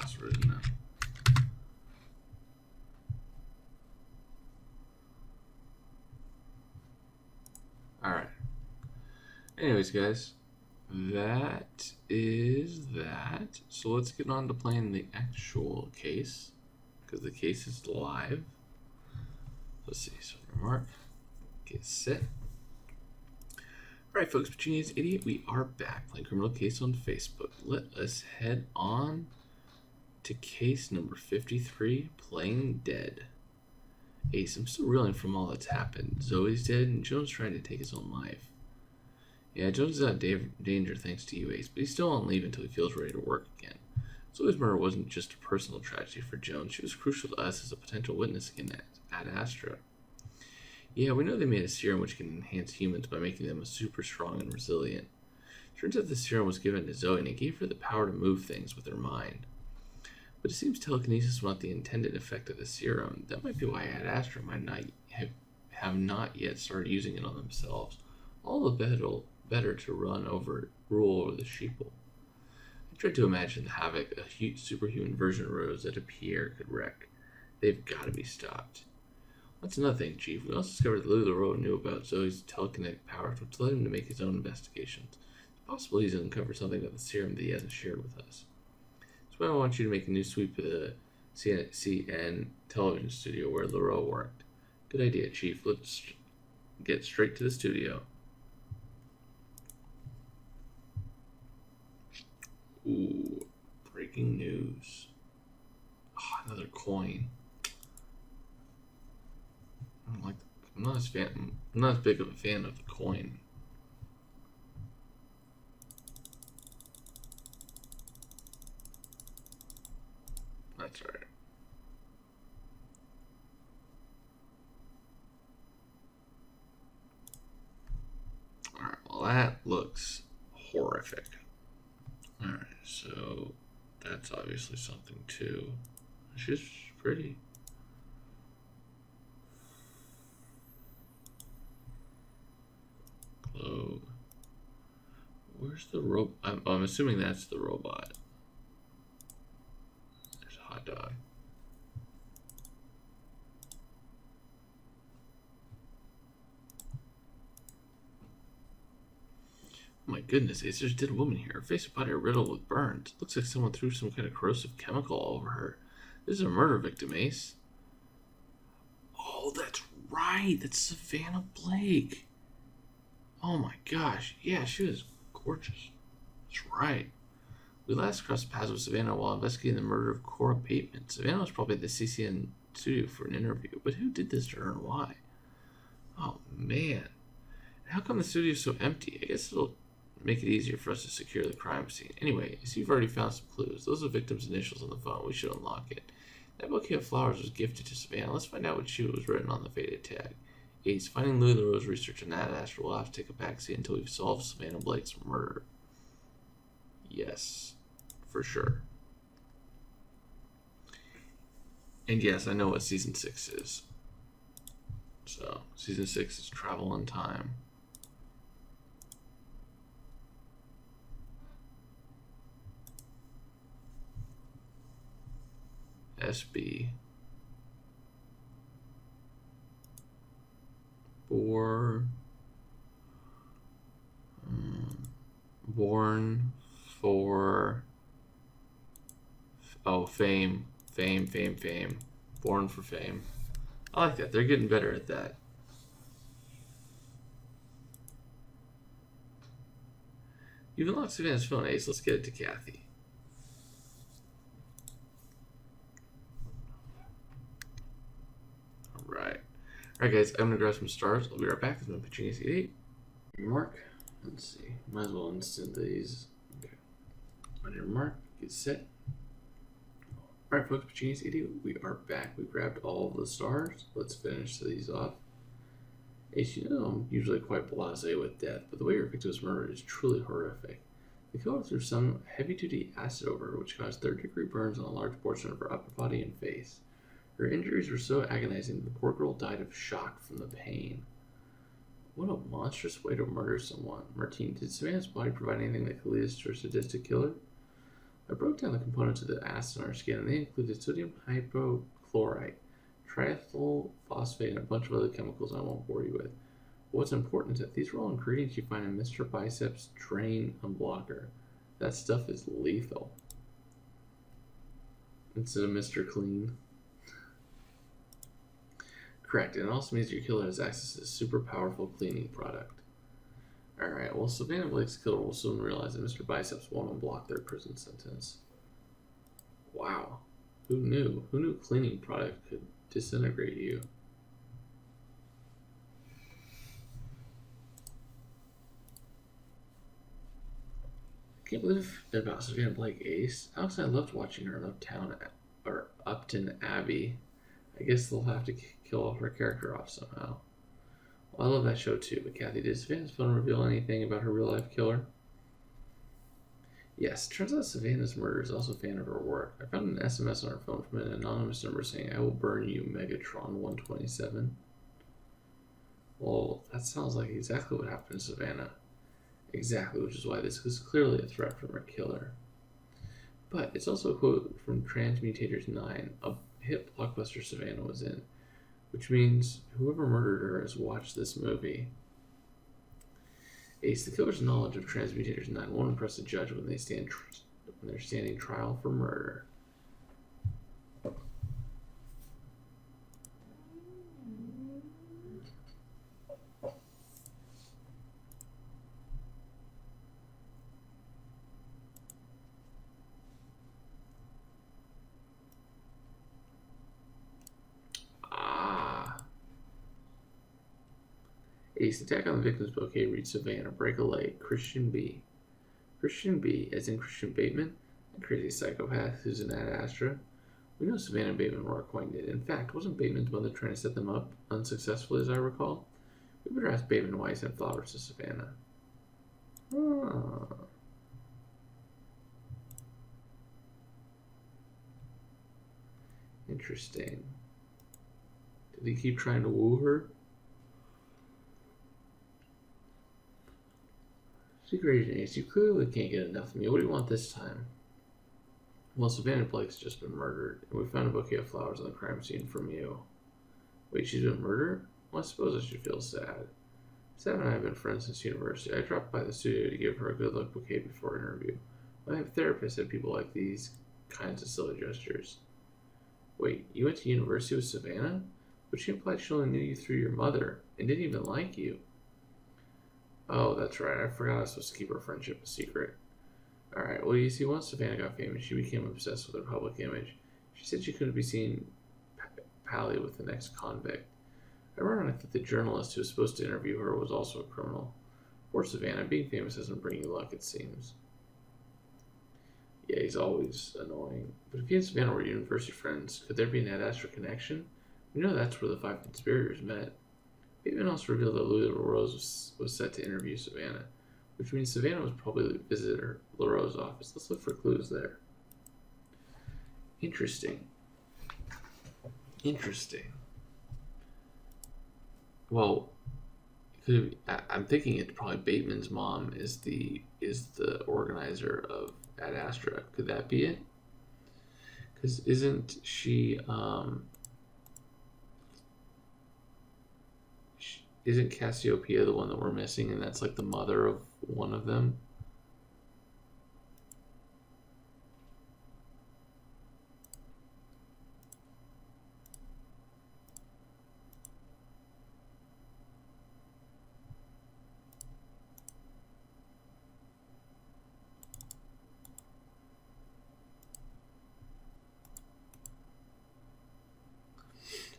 password, isn't it? Alright. Anyways, guys, that is that. So let's get on to playing the actual case, because the case is live. Let's see. So mark, get set. Alright, folks, Petunia's Idiot, we are back playing Criminal Case on Facebook. Let us head on to case number 53, Playing Dead. Ace, I'm still reeling from all that's happened. Zoe's dead, and Jones trying to take his own life. Yeah, Jones is out of danger thanks to you, Ace, but he still won't leave until he feels ready to work again. Zoe's murder wasn't just a personal tragedy for Jones. She was crucial to us as a potential witness against Ad Astra. Yeah, we know they made a serum which can enhance humans by making them super strong and resilient. Turns out the serum was given to Zoe, and it gave her the power to move things with her mind. But it seems telekinesis was not the intended effect of the serum. That might be why Ad Astra might not have not yet started using it on themselves. All the better to rule over the sheeple. I tried to imagine the havoc a superhuman version of Rose that a Pierre could wreak. They've got to be stopped. That's another thing, Chief. We also discovered that Louis Leroux knew about Zoe's telekinetic powers, which led him to make his own investigations. It's possible he's uncovered something about the serum that he hasn't shared with us. So I want you to make a new sweep of the CN television studio where Leroux worked. Good idea, Chief. Let's get straight to the studio. Ooh, breaking news. Oh, another coin. I'm not as big of a fan of the coin. That's alright. Alright, well that looks horrific. Alright, so that's obviously something too. She's pretty. Globe. Where's the robot? I'm assuming that's the robot. There's a hot dog. Oh my goodness, there's a dead woman here. Her face and body are riddled with burns. Looks like someone threw some kind of corrosive chemical all over her. This is a murder victim, Ace. Oh, that's right. That's Savannah Blake. Oh my gosh. Yeah, she was gorgeous. That's right. We last crossed paths with Savannah while investigating the murder of Cora Bateman. Savannah was probably at the CCN studio for an interview, but who did this to her and why? Oh man. How come the studio is so empty? I guess it'll make it easier for us to secure the crime scene. Anyway, so you've already found some clues. Those are the victim's initials on the phone. We should unlock it. That bouquet of flowers was gifted to Savannah. Let's find out what shoe was written on the faded tag. Ace, finding Louis Leroux's research on Ad Astra will have to take a backseat until we've solved Savannah Blake's murder. Yes, for sure. And yes, I know what Season 6 is. So, Season 6 is Travel in Time. SB. Born for fame. Born for fame. I like that. They're getting better at that. You've unlocked Savannah's phone, Ace. Let's get it to Kathy. Alright, guys, I'm going to grab some stars. I'll be right back. This is my Petunia's Idiot. Mark. Let's see. Might as well instant these. Okay. On your mark, get set. Alright, folks, Petunia's Idiot. We are back. We grabbed all of the stars. Let's finish these off. Ace, you know I'm usually quite blasé with death, but the way your victim was murdered is truly horrific. The killer threw some heavy-duty acid over her, which caused third-degree burns on a large portion of her upper body and face. Her injuries were so agonizing that the poor girl died of shock from the pain. What a monstrous way to murder someone. Martine, did Savannah's body provide anything that could lead us to a sadistic killer? I broke down the components of the acids on our skin, and they included sodium hypochlorite, triethyl phosphate, and a bunch of other chemicals I won't bore you with. What's important is that these are all ingredients you find in Mr. Bicep's Drain Unblocker. That stuff is lethal. Instead of Mr. Clean. Correct, and it also means your killer has access to a super powerful cleaning product. Alright, well, Savannah Blake's killer will soon realize that Mr. Biceps won't unblock their prison sentence. Wow. Who knew? Who knew cleaning product could disintegrate you? I can't believe about Savannah Blake Ace. Alex and I loved watching her in Upton Abbey. I guess they'll have to kill off her character off somehow. Well, I love that show too, but Kathy, did Savannah's phone reveal anything about her real-life killer? Yes, turns out Savannah's murder is also a fan of her work. I found an SMS on her phone from an anonymous number saying, "I will burn you, Megatron 127. Well, that sounds like exactly what happened to Savannah. Exactly, which is why this is clearly a threat from her killer. But it's also a quote from Transmutators 9, a hit blockbuster Savannah was in, which means whoever murdered her has watched this movie. Ace, the killer's knowledge of Transmutators 9 won't impress a judge when they're standing trial for murder. Ace, attack on the victim's bouquet reads Savannah, break a leg, Christian B. Christian B, as in Christian Bateman, a crazy psychopath who's an Ad Astra. We know Savannah and Bateman were acquainted. In fact, wasn't Bateman's mother trying to set them up unsuccessfully, as I recall? We better ask Bateman why he sent flowers to Savannah. Oh. Interesting. Did he keep trying to woo her? Secret Agent Ace, you clearly can't get enough of me. What do you want this time? Well, Savannah Blake's just been murdered, and we found a bouquet of flowers on the crime scene from you. Wait, she's been murdered? Well, I suppose I should feel sad. Sam and I have been friends since university. I dropped by the studio to give her a good luck bouquet before an interview. I have therapists said people like these kinds of silly gestures. Wait, you went to university with Savannah? But she implied she only knew you through your mother, and didn't even like you. Oh, that's right. I forgot I was supposed to keep our friendship a secret. Alright, well, you see, once Savannah got famous, she became obsessed with her public image. She said she couldn't be seen pally with the next convict. Ironic that the journalist who was supposed to interview her was also a criminal. Poor Savannah, being famous doesn't bring you luck, it seems. Yeah, he's always annoying. But if he and Savannah were university friends, could there be an Ad Astra connection? We know that's where the 5 conspirators met. Bateman also revealed that Louis LaRose was set to interview Savannah, which means Savannah was probably visited LaRose's office. Let's look for clues there. Interesting. Well, I'm thinking it's probably Bateman's mom is the organizer of Ad Astra. Could that be it? Because isn't she isn't Cassiopeia the one that we're missing, and that's like the mother of one of them?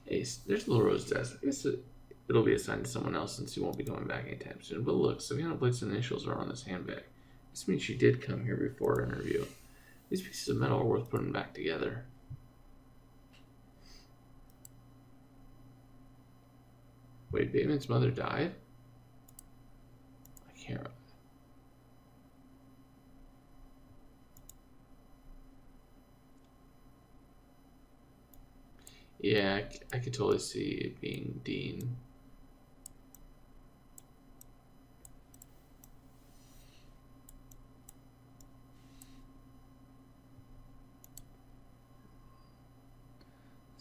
Ace, there's LaRose's desk. I guess it'll be assigned to someone else since he won't be coming back anytime soon. But look, Savannah Blake's initials are on this handbag. This means she did come here before our interview. These pieces of metal are worth putting back together. Wait, Bateman's mother died? I can't. Yeah, I could totally see it being Dean.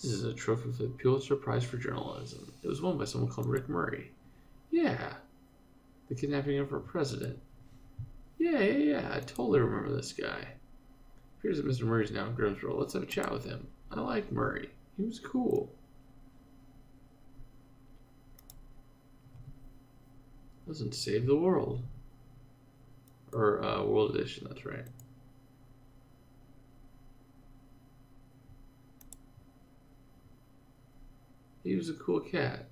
This is a trophy for the Pulitzer Prize for Journalism. It was won by someone called Rick Murray. Yeah. The kidnapping of our president. Yeah. I totally remember this guy. Appears that Mr. Murray's now in Grimsborough. Let's have a chat with him. I like Murray. He was cool. Doesn't save the world. Or World Edition, that's right. He was a cool cat.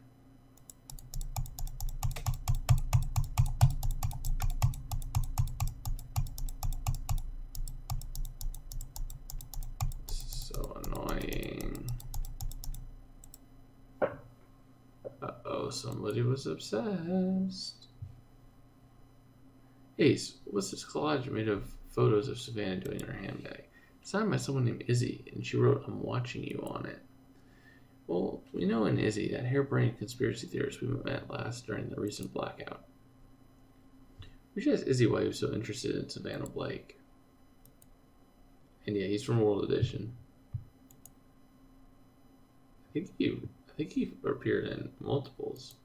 So annoying. Uh-oh, somebody was obsessed. Ace, what's this collage made of photos of Savannah doing in her handbag? Signed by someone named Izzy, and she wrote, "I'm watching you" on it. Well, we know in Izzy, that harebrained conspiracy theorist we met last during the recent blackout. We should ask Izzy why he was so interested in Savannah Blake. And yeah, he's from World Edition. I think he appeared in multiples.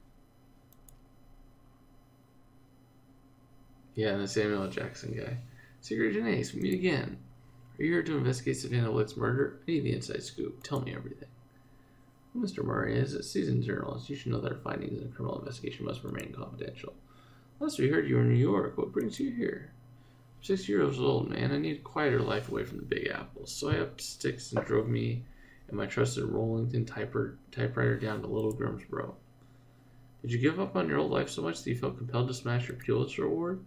Yeah, and the Samuel L. Jackson guy. Secret Agent Ace, we meet again. Are you here to investigate Savannah Blake's murder? I need the inside scoop. Tell me everything. Well, Mr. Murray, as a seasoned journalist, you should know that our findings in a criminal investigation must remain confidential. Last we heard, you were in New York. What brings you here? I'm 6 years old, man. I need a quieter life away from the Big Apple. So I upped sticks and drove me and my trusted Rollington typewriter down to Little Grimsborough. Did you give up on your old life so much that you felt compelled to smash your Pulitzer Award?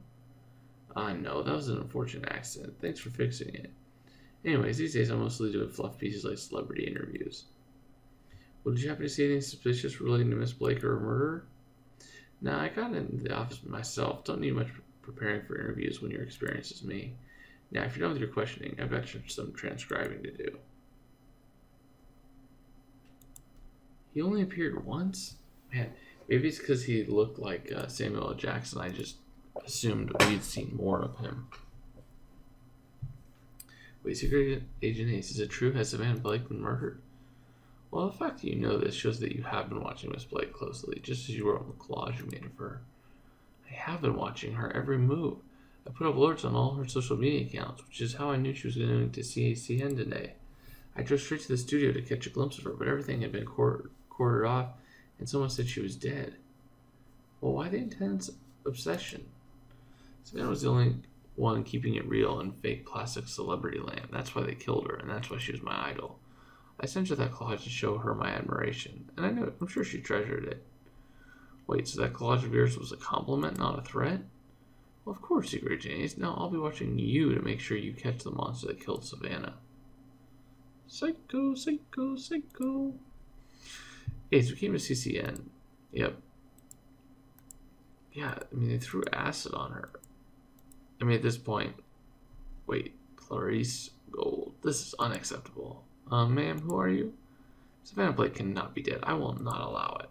No, that was an unfortunate accident. Thanks for fixing it. Anyways, these days I'm mostly doing fluff pieces like celebrity interviews. Well, did you happen to see anything suspicious relating to Miss Blake or her murderer? Nah, I got into the office myself. Don't need much preparing for interviews when you're experienced as me. Now, if you're done with your questioning, I've got some transcribing to do. He only appeared once? Man, maybe it's because he looked like Samuel L. Jackson. I just assumed we'd seen more of him. Wait, Secret Agent Ace, is it true? Has Savannah Blake been murdered? Well, the fact that you know this shows that you have been watching Miss Blake closely, just as you wrote on the collage you made of her. I have been watching her every move. I put up alerts on all her social media accounts, which is how I knew she was going to CACN today. I drove straight to the studio to catch a glimpse of her, but everything had been quartered off, and someone said she was dead. Well, why the intense obsession? Savannah was the only one keeping it real in fake plastic celebrity land. That's why they killed her, and that's why she was my idol. I sent her that collage to show her my admiration, and I knew it. I'm sure she treasured it. Wait, so that collage of yours was a compliment, not a threat? Well, of course, Secret Agent Ace. Now I'll be watching you to make sure you catch the monster that killed Savannah. Psycho, psycho, psycho. Ace, we came to CCN. Yep. Yeah, I mean, they threw acid on her. I mean, at this point... Wait, Clarice Gold. This is unacceptable. Ma'am, who are you? Savannah Blake cannot be dead. I will not allow it.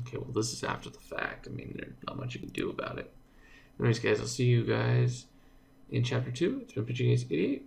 Okay, well, this is after the fact. I mean, there's not much you can do about it. Anyways, guys, I'll see you guys in Chapter 2. It's been Pitching Ace 88.